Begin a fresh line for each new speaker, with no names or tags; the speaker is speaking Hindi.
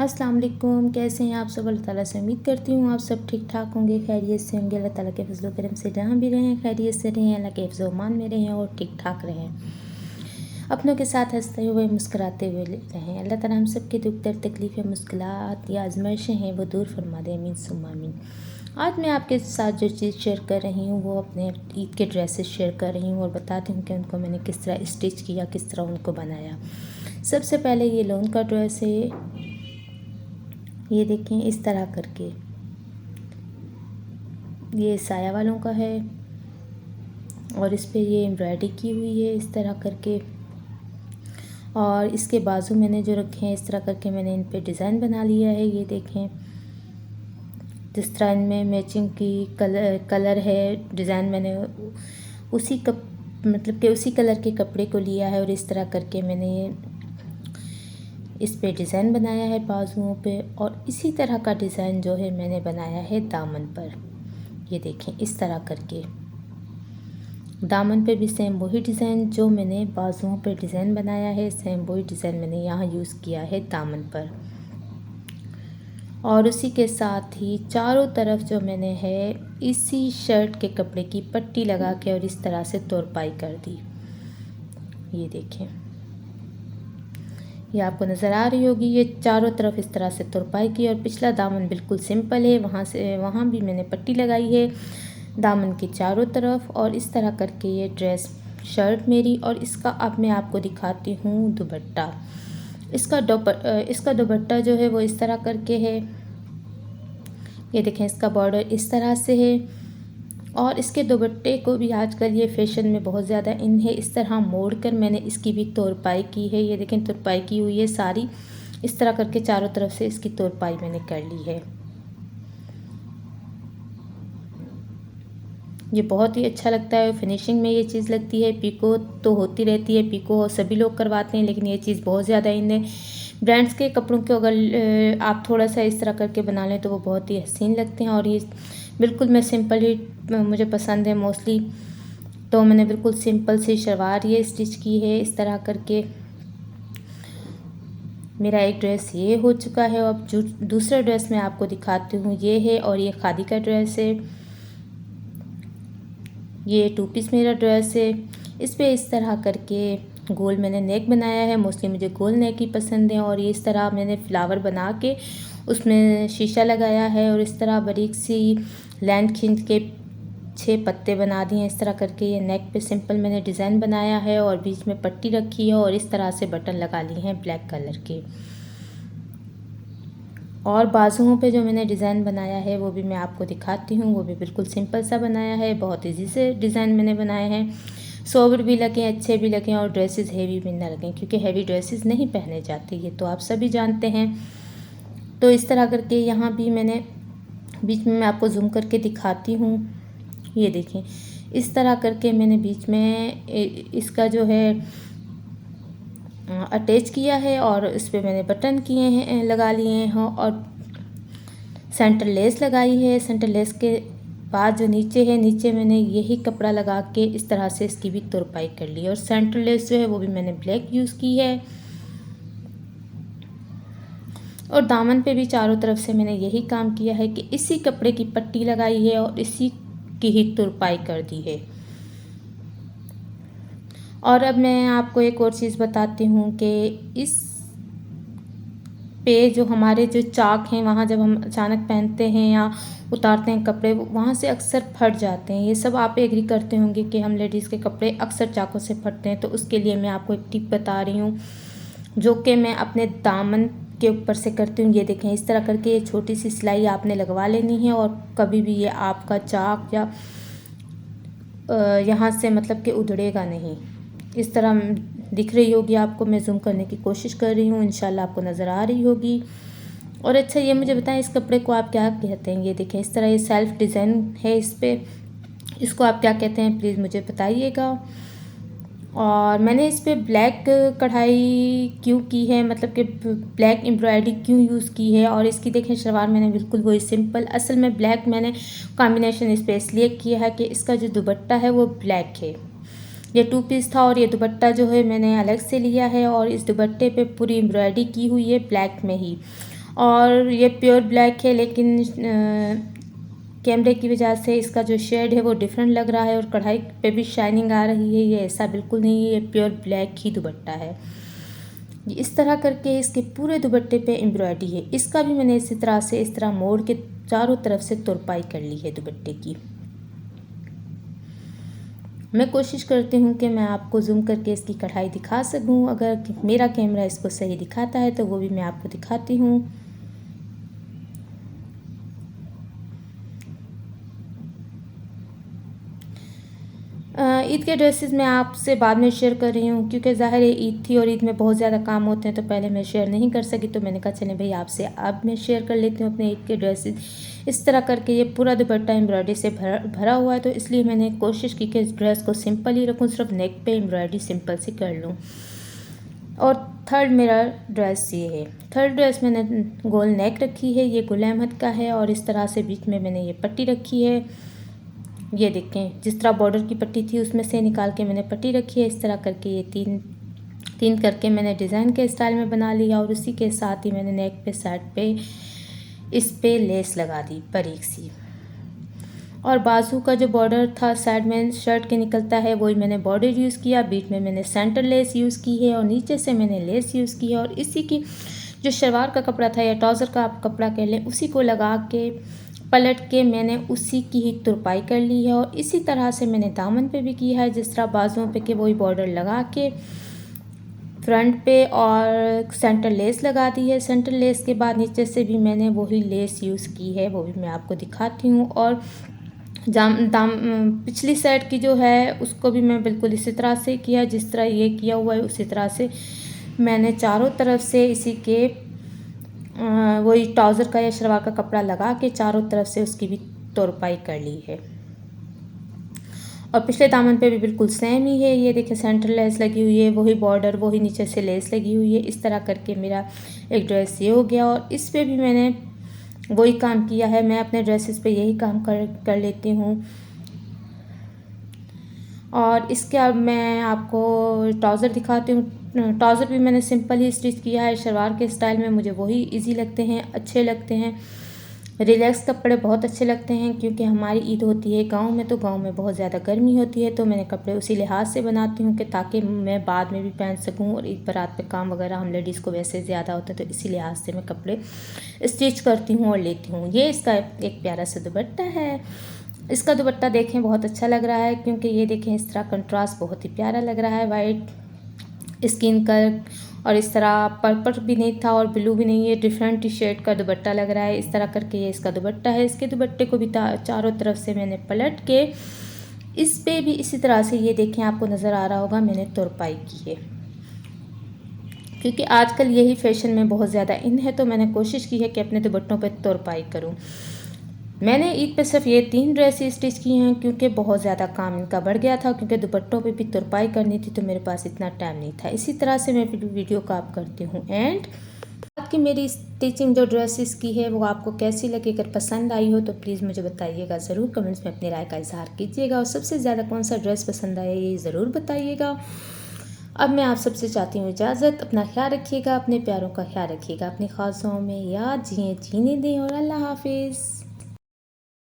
अस्सलाम वालेकुम। कैसे हैं आप सब? अल्लाह ताला से उम्मीद करती हूँ आप सब ठीक ठाक होंगे, खैरियत से होंगे। अल्लाह ताला के फजल करम से जहाँ भी रहें खैरियत से रहें, अल्लाह के हिफ्ज़ व अमान में रहें और ठीक ठाक रहें। अपनों के साथ हंसते हुए मुस्कुराते हुए रहें। अल्लाह ताला हम सब के दुख दर्द तकलीफ़ें मुश्किलात या आजमाइशें हैं वो दूर फरमा दे। आमीन सुम्मा आमीन। आज मैं आपके साथ जो चीज़ शेयर कर रही हूँ वो अपने ईद के ड्रेसेस शेयर कर रही हूँ और बताती हूँ कि उनको मैंने किस तरह स्टिच किया, किस तरह उनको बनाया। सबसे पहले ये लोन का ड्रेस है, ये देखें इस तरह करके। ये साया वालों का है और इस पे ये एम्ब्रॉयडरी की हुई है इस तरह करके। और इसके बाजू मैंने जो रखे हैं इस तरह करके मैंने इन पे डिज़ाइन बना लिया है। ये देखें जिस तरह इनमें मैचिंग की कलर है, डिज़ाइन मैंने उसी मतलब कि उसी कलर के कपड़े को लिया है और इस तरह करके मैंने ये इस पे डिज़ाइन बनाया है बाजुओं पे। और इसी तरह का डिज़ाइन जो है मैंने बनाया है दामन पर। ये देखें इस तरह करके दामन पे भी सेम वही डिज़ाइन जो मैंने बाजुओं पे डिज़ाइन बनाया है, सेम वही डिज़ाइन मैंने यहाँ यूज़ किया है दामन पर। और उसी के साथ ही चारों तरफ जो मैंने है इसी शर्ट के कपड़े की पट्टी लगा के और इस तरह से तुरपाई कर दी। ये देखें, ये आपको नज़र आ रही होगी। ये चारों तरफ इस तरह से तुरपाई की और पिछला दामन बिल्कुल सिंपल है, वहाँ भी मैंने पट्टी लगाई है दामन के चारों तरफ। और इस तरह करके ये ड्रेस शर्ट मेरी। और इसका अब मैं आपको दिखाती हूँ दुपट्टा। इसका दुपट्टा जो है वो इस तरह करके है। ये देखें इसका बॉर्डर इस तरह से है। और इसके दुपट्टे को भी आजकल ये फैशन में बहुत ज़्यादा इन है, इस तरह मोड़ कर मैंने इसकी भी तुरपाई की है। ये देखें तुरपाई की हुई है सारी, इस तरह करके चारों तरफ से इसकी तुरपाई मैंने कर ली है। ये बहुत ही अच्छा लगता है। फिनिशिंग में ये चीज़ लगती है। पिको तो होती रहती है, पिको सभी लोग करवाते हैं, लेकिन ये चीज़ बहुत ज़्यादा इन है। ब्रांड्स के कपड़ों को अगर आप थोड़ा सा इस तरह करके बना लें तो वो बहुत ही हसीन लगते हैं। और ये बिल्कुल मैं सिंपल ही मुझे पसंद है मोस्टली, तो मैंने बिल्कुल सिंपल सी शलवार ये स्टिच की है इस तरह करके। मेरा एक ड्रेस ये हो चुका है। अब जो दूसरा ड्रेस मैं आपको दिखाती हूँ ये है, और ये खादी का ड्रेस है। ये 2 पीस मेरा ड्रेस है। इस पे इस तरह करके गोल मैंने नेक बनाया है। मोस्टली मुझे गोल नेक ही पसंद है। और ये इस तरह मैंने फ्लावर बना के उसमें शीशा लगाया है और इस तरह बारीक सी लाइन खींच के 6 पत्ते बना दिए हैं इस तरह करके। ये नेक पे सिंपल मैंने डिज़ाइन बनाया है और बीच में पट्टी रखी है और इस तरह से बटन लगा लिए हैं ब्लैक कलर के। और बाजुओं पे जो मैंने डिज़ाइन बनाया है वो भी मैं आपको दिखाती हूँ। वो भी बिल्कुल सिंपल सा बनाया है, बहुत ईजी से डिज़ाइन मैंने बनाए हैं। सोबर भी लगें, अच्छे भी लगें और ड्रेसेस हेवी भी ना लगें, क्योंकि हेवी ड्रेसेस नहीं पहने जाती, ये तो आप सभी जानते हैं। तो इस तरह करके यहाँ भी मैंने बीच में मैं आपको जूम करके दिखाती हूँ। ये देखें इस तरह करके मैंने बीच में इसका जो है अटैच किया है और इस पर मैंने बटन किए हैं, लगा लिए हैं। और सेंटर लेस लगाई है। सेंटर लेस के बाद जो नीचे है, नीचे मैंने यही कपड़ा लगा के इस तरह से इसकी भी तुरपाई कर ली। और सेंटर लेस जो है वो भी मैंने ब्लैक यूज़ की है। और दामन पे भी चारों तरफ से मैंने यही काम किया है कि इसी कपड़े की पट्टी लगाई है और इसी की ही तुरपाई कर दी है। और अब मैं आपको एक और चीज़ बताती हूँ कि इस पे जो हमारे जो चाक हैं, वहाँ जब हम अचानक पहनते हैं या उतारते हैं कपड़े, वहाँ से अक्सर फट जाते हैं। ये सब आप एग्री करते होंगे कि हम लेडीज़ के कपड़े अक्सर चाकों से फटते हैं। तो उसके लिए मैं आपको एक टिप बता रही हूँ जो कि मैं अपने दामन के ऊपर से करती हूँ। ये देखें इस तरह करके ये छोटी सी सिलाई आपने लगवा लेनी है और कभी भी ये आपका चाक या यहाँ से मतलब कि उधड़ेगा नहीं। इस तरह दिख रही होगी आपको, मैं जूम करने की कोशिश कर रही हूँ, इंशाल्लाह आपको नज़र आ रही होगी। और अच्छा ये मुझे बताएं इस कपड़े को आप क्या कहते हैं। ये देखें इस तरह ये सेल्फ डिज़ाइन है इस पर, इसको आप क्या कहते हैं प्लीज़ मुझे बताइएगा। और मैंने इस पर ब्लैक कढ़ाई क्यों की है, मतलब कि ब्लैक एम्ब्रॉयडरी क्यों यूज़ की है। और इसकी देखें शलवार मैंने बिल्कुल वही सिंपल, असल में ब्लैक मैंने कॉम्बिनेशन इस पर इसलिए किया है कि इसका जो दुपट्टा है वो ब्लैक है। ये 2 पीस था और ये दुपट्टा जो है मैंने अलग से लिया है और इस दुपट्टे पे पूरी एम्ब्रॉयडरी की हुई है ब्लैक में ही। और ये प्योर ब्लैक है, लेकिन कैमरे की वजह से इसका जो शेड है वो डिफरेंट लग रहा है और कढ़ाई पे भी शाइनिंग आ रही है। ये ऐसा बिल्कुल नहीं है, ये प्योर ब्लैक ही दुपट्टा है। इस तरह करके इसके पूरे दुपट्टे पे एम्ब्रॉयडरी है। इसका भी मैंने इसी तरह से इस तरह मोड़ के चारों तरफ से तुरपाई कर ली है दुपट्टे की। मैं कोशिश करती हूँ कि मैं आपको जूम करके इसकी कढ़ाई दिखा सकूँ। अगर मेरा कैमरा इसको सही दिखाता है तो वो भी मैं आपको दिखाती हूँ। ईद के ड्रेसेस मैं आपसे बाद में शेयर कर रही हूँ, क्योंकि ज़ाहिर है ईद थी और ईद में बहुत ज़्यादा काम होते हैं, तो पहले मैं शेयर नहीं कर सकी। तो मैंने कहा चलें भाई आपसे अब मैं शेयर कर लेती हूँ अपने ईद के ड्रेसेस। इस तरह करके ये पूरा दुपट्टा एम्ब्रॉयडरी से भरा हुआ है, तो इसलिए मैंने कोशिश की कि इस ड्रेस को सिंपल ही रखूँ, सिर्फ नेक पे एम्ब्रॉयडरी सिंपल सी कर लूँ। और थर्ड मेरा ड्रेस ये है। थर्ड ड्रेस मैंने गोल नेक रखी है, ये गुल अहमद का है, और इस तरह से बीच में मैंने ये पट्टी रखी है। ये देखें, जिस तरह बॉर्डर की पट्टी थी उसमें से निकाल के मैंने पट्टी रखी है। इस तरह करके ये तीन करके मैंने डिज़ाइन के स्टाइल में बना लिया, और उसी के साथ ही मैंने नेक पे साइड पे इस पे लेस लगा दी बारीक सी। और बाजू का जो बॉर्डर था साइड में शर्ट के निकलता है, वही मैंने बॉर्डर यूज़ किया। बीच में मैंने सेंटर लेस यूज़ की है और नीचे से मैंने लेस यूज़ की है। और इसी की जो शलवार का कपड़ा था या ट्राउज़र का आप कपड़ा कह लें, उसी को लगा के पलट के मैंने उसी की ही तुरपाई कर ली है। और इसी तरह से मैंने दामन पे भी किया है, जिस तरह बाजुओं पे के वही बॉर्डर लगा के फ्रंट पे और सेंटर लेस लगा दी है। सेंटर लेस के बाद नीचे से भी मैंने वही लेस यूज़ की है, वो भी मैं आपको दिखाती हूँ। और पिछली साइड की जो है उसको भी मैं बिल्कुल इसी तरह से किया, जिस तरह ये किया हुआ है उसी तरह से मैंने चारों तरफ से इसी के वही ट्राउज़र का या शलवार का कपड़ा लगा के चारों तरफ से उसकी भी तुरपाई कर ली है। और पिछले दामन पे भी बिल्कुल सेम ही है। ये देखिए सेंटर लेस लगी हुई है, वही बॉर्डर, वही नीचे से लेस लगी हुई है। इस तरह करके मेरा एक ड्रेस ये हो गया। और इस पे भी मैंने वही काम किया है। मैं अपने ड्रेसेस पे यही काम कर लेती हूँ। और इसके अब मैं आपको ट्राउज़र दिखाती हूँ। ट्राउज़र भी मैंने सिंपल ही स्टिच किया है शलवार के स्टाइल में। मुझे वही इजी लगते हैं, अच्छे लगते हैं। रिलैक्स कपड़े बहुत अच्छे लगते हैं, क्योंकि हमारी ईद होती है गांव में, तो गांव में बहुत ज़्यादा गर्मी होती है। तो मैंने कपड़े उसी लिहाज से बनाती हूँ कि ताकि मैं बाद में भी पहन सकूँ। और ईद पर रात पे काम वगैरह हम लेडीज़ को वैसे ज़्यादा होता है, तो इसी लिहाज से मैं कपड़े स्टिच करती हूँ और लेती हूँ। ये इसका एक प्यारा सा दुपट्टा है। इसका दुपट्टा देखें बहुत अच्छा लग रहा है, क्योंकि ये देखें इस तरह कंट्रास्ट बहुत ही प्यारा लग रहा है। वाइट स्किन कलर और इस तरह पर्पल भी नहीं था और ब्लू भी नहीं है, डिफरेंट शेड का दुपट्टा लग रहा है। इस तरह करके ये इसका दुपट्टा है। इसके दुपट्टे को भी चारों तरफ से मैंने पलट के इस पे भी इसी तरह से, ये देखें आपको नज़र आ रहा होगा, मैंने तुरपाई की है। क्योंकि आजकल यही फैशन में बहुत ज़्यादा इन है, तो मैंने कोशिश की है कि अपने दुपट्टों पर तुरपाई करूँ। मैंने ईद पे सिर्फ ये 3 ड्रेसेस स्टिच की हैं, क्योंकि बहुत ज़्यादा काम इनका बढ़ गया था, क्योंकि दुपट्टों पे भी तुरपाई करनी थी, तो मेरे पास इतना टाइम नहीं था। इसी तरह से मैं वीडियो का आप करती हूँ एंड। बाकी मेरी स्टिचिंग जो ड्रेसेस की है वो आपको कैसी लगी, अगर पसंद आई हो तो प्लीज़ मुझे बताइएगा ज़रूर। कमेंट्स में अपनी राय का इजहार कीजिएगा, और सबसे ज़्यादा कौन सा ड्रेस पसंद आया ये ज़रूर बताइएगा। अब मैं आप सबसे चाहती हूँ इजाज़त। अपना ख्याल रखिएगा, अपने प्यारों का ख्याल रखिएगा, अपनी ख्वाहिशों में याद जीने दें, और अल्लाह हाफिज़।